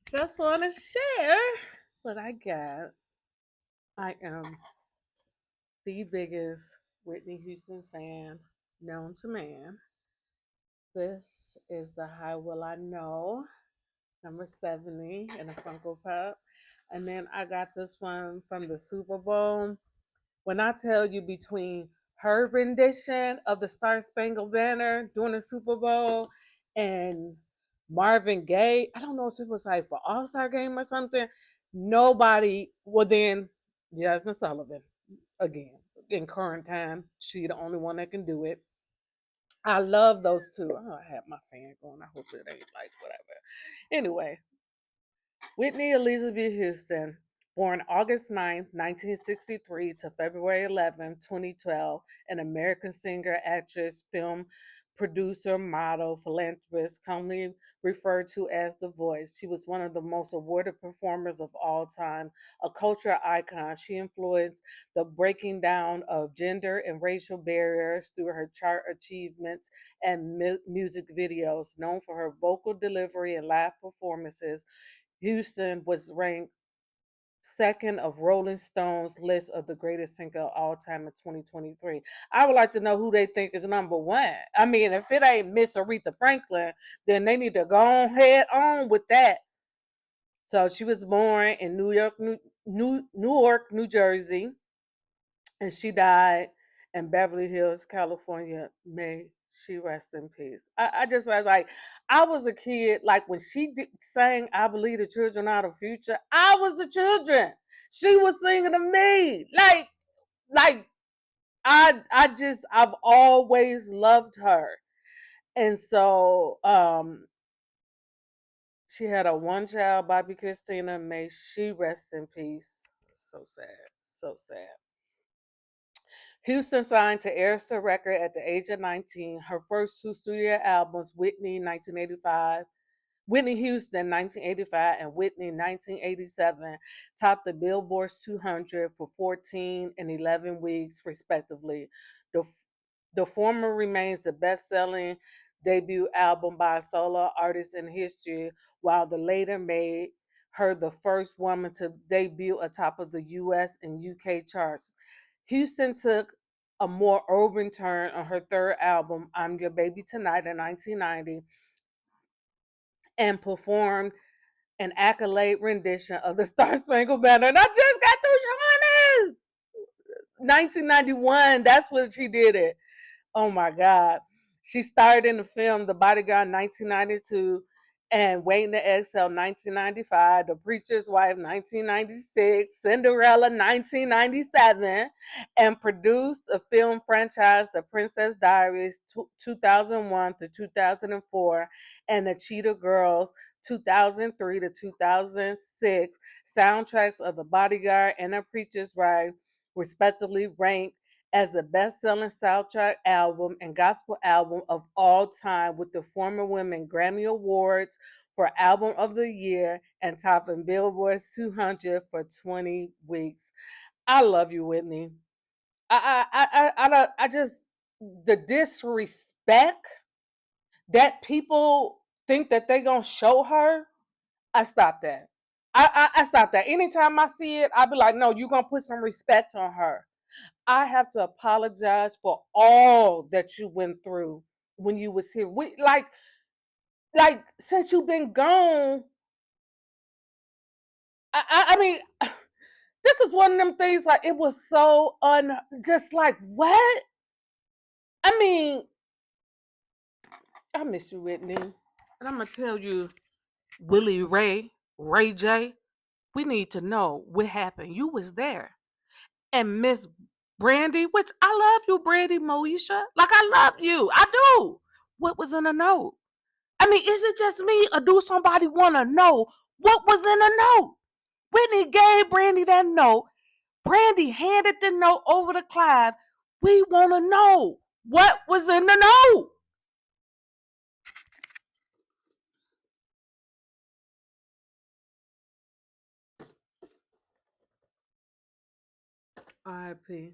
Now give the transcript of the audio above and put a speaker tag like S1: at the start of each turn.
S1: Just want to share what I got. I am the biggest Whitney Houston fan known to man. This is the How Will I Know, number 70 in a Funko Pop. And then I got this one from the Super Bowl. When I tell you between her rendition of the Star Spangled Banner during the Super Bowl and Marvin Gaye, I don't know if it was like for All Star Game or something. Nobody, well, then Jasmine Sullivan again in current time. She the only one that can do it. I love those two. Oh, I have my fan going. I hope it ain't like whatever. Anyway, Whitney Elizabeth Houston, born August 9th, 1963 to February 11th, 2012, an American singer, actress, film producer, model, philanthropist, commonly referred to as The Voice. She was one of the most awarded performers of all time, a cultural icon. She influenced the breaking down of gender and racial barriers through her chart achievements and music videos. Known for her vocal delivery and live performances, Houston was ranked second of Rolling Stone's list of the greatest singer of all time in 2023. I would like to know who they think is number one. I mean, if it ain't Miss Aretha Franklin, then they need to go on head on with that. So she was born in Newark, New Jersey, and she died in Beverly Hills, California. May she rest in peace. I just was like, I was a kid, like when she sang "I Believe the Children Are the Future," I was the children. She was singing to me, like I've always loved her, and so she had a one child, Bobby Christina. May she rest in peace. So sad, so sad. Houston signed to Arista Record at the age of 19. Her first two studio albums, Whitney 1985, Whitney Houston 1985, and Whitney 1987, topped the Billboard 200 for 14 and 11 weeks, respectively. The, the former remains the best selling debut album by a solo artist in history, while the later made her the first woman to debut atop of the US and UK charts. Houston took a more urban turn on her third album, I'm Your Baby Tonight, in 1990, and performed an accolade rendition of the Star Spangled Banner. And I just got through showing this. 1991, that's when she did it. Oh my God. She starred in the film The Bodyguard 1992 and Waiting to Exhale 1995, The Preacher's Wife 1996, Cinderella 1997, and produced a film franchise, The Princess Diaries 2001 to 2004, and The Cheetah Girls 2003 to 2006, soundtracks of The Bodyguard and The Preacher's Wife respectively ranked as the best-selling soundtrack album and gospel album of all time, with the former women Grammy Awards for Album of the Year and topping Billboard's 200 for 20 weeks. I love you, Whitney. I just the disrespect that people think that they gonna show her. I stop that. I stop that. Anytime I see it, I be like, no, you're gonna put some respect on her. I have to apologize for all that you went through when you was here. Like since you've been gone, I mean, this is one of them things. Like it was so just like what? I mean, I miss you, Whitney, and I'm gonna tell you, Willie Ray J. We need to know what happened. You was there, and Miss Brandy, which I love you, Brandy Moesha. Like I love you, I do. What was in the note? I mean, is it just me or do somebody want to know what was in the note? Whitney gave Brandy that note. Brandy handed the note over to Clive. We want to know what was in the note. RIP.